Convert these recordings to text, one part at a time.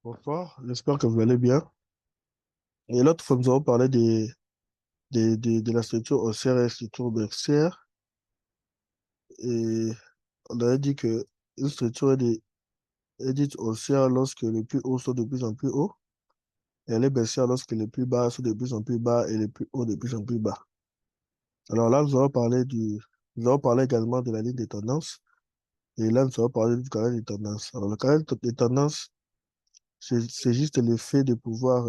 Bonsoir, j'espère que vous allez bien. Et l'autre fois, nous avons parlé de la structure haussière et la structure baissière. Et on avait dit que une structure est dite haussière lorsque les plus hauts sont de plus en plus hauts. Et elle est baissière lorsque les plus bas sont de plus en plus bas et les plus hauts de plus en plus bas. Alors là, nous allons parler également de la ligne des tendances. Et là, nous allons parler du canal des tendances. Alors, le canal des tendances, c'est juste le fait de pouvoir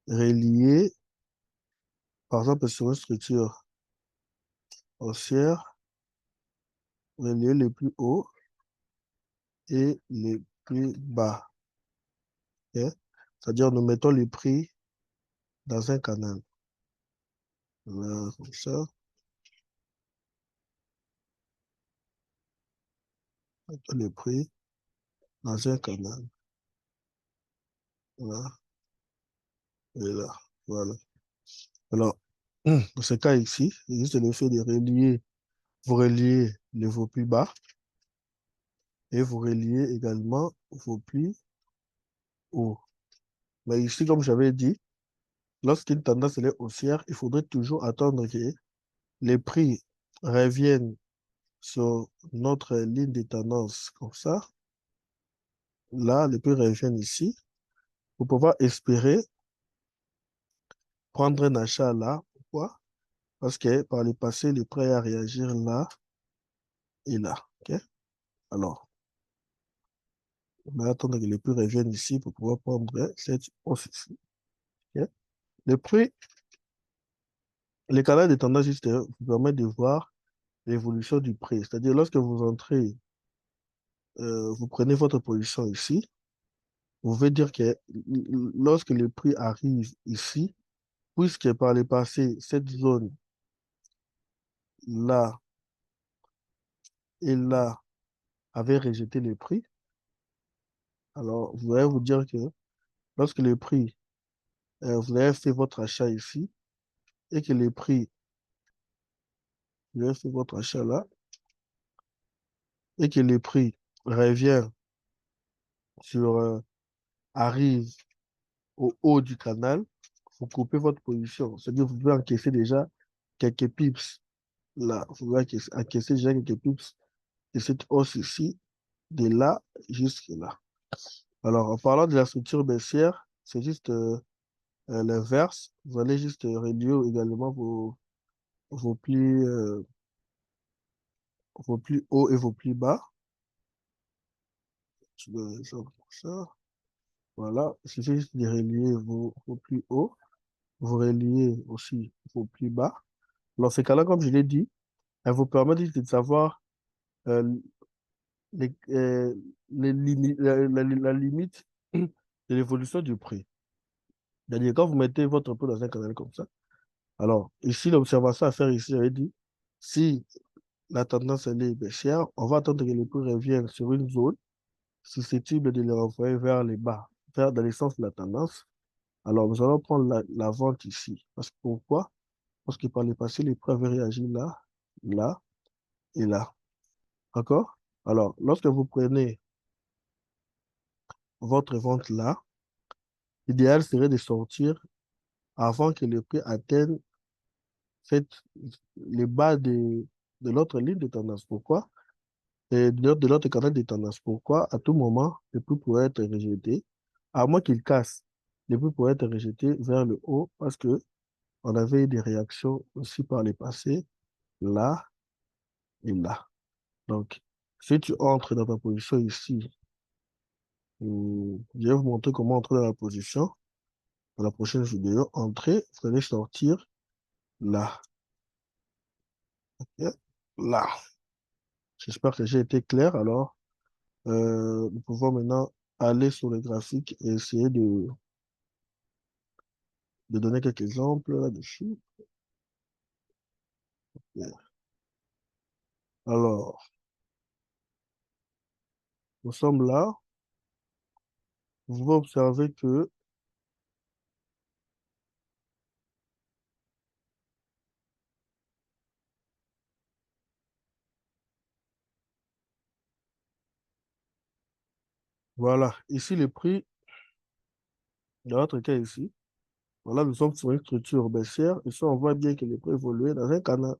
relier, par exemple, sur une structure haussière, relier les plus hauts et les plus bas. Ok. C'est-à-dire, nous mettons les prix dans un canal. Voilà, comme ça, mettons les prix dans un canal. Voilà, et là, voilà. Alors, dans ce cas ici, c'est juste le fait de relier, vous reliez vos plus bas et vous reliez également vos plus hauts. Mais ici, comme j'avais dit, lorsqu'une tendance elle est haussière, il faudrait toujours attendre que les prix reviennent sur notre ligne de tendance comme ça. Là, les prix reviennent ici pour pouvoir espérer prendre un achat là. Pourquoi? Parce que par le passé, les prêts à réagir là et là. Ok. Alors, on va attendre que les prix reviennent ici pour pouvoir prendre cette hausse ici. Ok. Les prix, les canaux de tendance juste vous permettent de voir l'évolution du prix. C'est-à-dire, lorsque vous entrez, vous prenez votre position ici, vous pouvez dire que lorsque le prix arrive ici, puisque par le passé, cette zone là et là avait rejeté les prix, alors vous allez vous dire que lorsque le prix, vous avez fait votre achat ici et que le prix, vous avez fait votre achat là et que le prix revient sur, arrive au haut du canal, vous coupez votre position. C'est-à-dire que vous pouvez encaisser déjà quelques pips là. Vous pouvez encaisser déjà quelques pips de cette hausse ici, de là jusque là. Alors, en parlant de la structure baissière, c'est juste l'inverse. Vous allez juste réduire également vos plis, vos plus hauts et vos plus bas. Je donne un exemple pour ça. Voilà. Il suffit juste de relier vos plus hauts. Vous reliez aussi vos plus bas. Dans ces cas-là, comme je l'ai dit, elle vous permet juste de savoir euh, la limite de l'évolution du prix. C'est-à-dire, quand vous mettez votre prix dans un canal comme ça, alors ici, l'observation à faire ici, j'avais dit, si la tendance elle est baissière, on va attendre que les prix reviennent sur une zone susceptible de les renvoyer vers les bas, vers dans le sens de la tendance. Alors, nous allons prendre la vente ici. Parce que pourquoi? Parce que par le passé, les prix avaient réagi là, là et là. D'accord? Alors, lorsque vous prenez votre vente là, l'idéal serait de sortir avant que le prix atteigne cette, les bas de l'autre ligne de tendance. Pourquoi? Et de l'autre canal de tendance. Pourquoi? À tout moment, le prix pourrait être rejeté. À moins qu'il casse, le prix pourrait être rejeté vers le haut parce que on avait eu des réactions aussi par le passé, là et là. Donc, si tu entres dans ta position ici, je vais vous montrer comment entrer dans la position. Dans la prochaine vidéo, entrer, vous allez sortir là. Ok. Là. J'espère que j'ai été clair. Alors, nous pouvons maintenant aller sur le graphique et essayer de donner quelques exemples là-dessus. Bien. Alors, nous sommes là. Vous pouvez observer que Voilà, ici le prix, dans notre cas ici, voilà, nous sommes sur une structure baissière. Ici, on voit bien que le prix évolue dans un canal.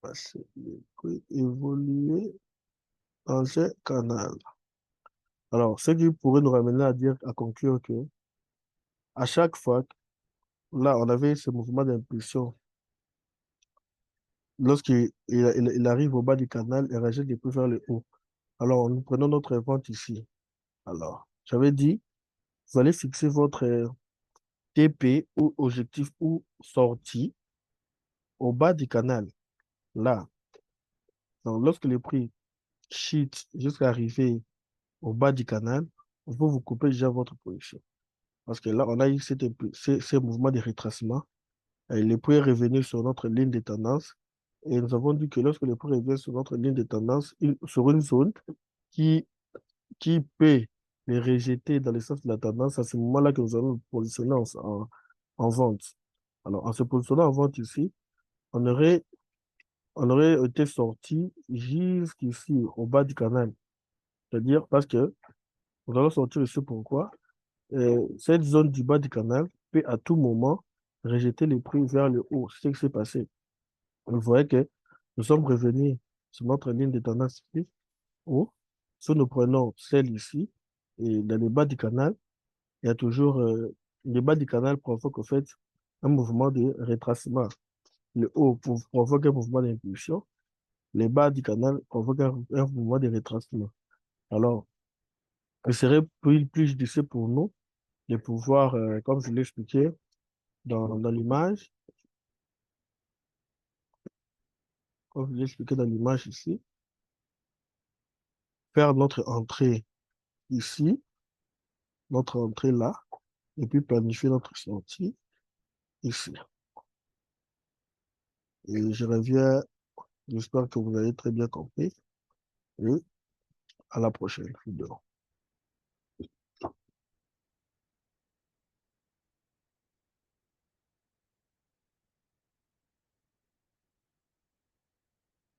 Parce que le prix évolue dans un canal. Alors, ce qui pourrait nous ramener à dire, à conclure que à chaque fois, là, on avait ce mouvement d'impulsion. Lorsqu'il il arrive au bas du canal, il rejette les prix vers le haut. Alors, nous prenons notre vente ici. Alors, j'avais dit, vous allez fixer votre TP ou objectif ou sortie au bas du canal. Là, donc, lorsque le prix chute jusqu'à arriver au bas du canal, vous coupez déjà votre position. Parce que là, on a eu ces mouvements de retracement. Et le prix est revenu sur notre ligne de tendance. Et nous avons dit que lorsque le prix revient sur notre ligne de tendance, sur une zone qui, qui peut les rejeter dans le sens de la tendance, à ce moment-là que nous allons nous positionner en vente. Alors, en se positionnant en vente ici, on aurait, on aurait été sorti jusqu'ici, au bas du canal. C'est-à-dire parce que nous allons sortir ici pourquoi? Cette zone du bas du canal peut à tout moment rejeter les prix vers le haut. C'est ce qui s'est passé. Vous voyez que nous sommes revenus sur notre ligne de tendance ici, haut. Si nous prenons celle ici, et dans le bas du canal, il y a toujours, le bas du canal provoque en fait un mouvement de retracement. Le haut provoque un mouvement d'impulsion. Le bas du canal provoque un mouvement de retracement. Alors, il serait plus judicieux pour nous de pouvoir, comme je l'ai expliqué dans l'image, comme je l'ai expliqué dans l'image ici, faire notre entrée ici, notre entrée là, et puis planifier notre sortie ici. Et je reviens, j'espère que vous avez très bien compris, et à la prochaine vidéo.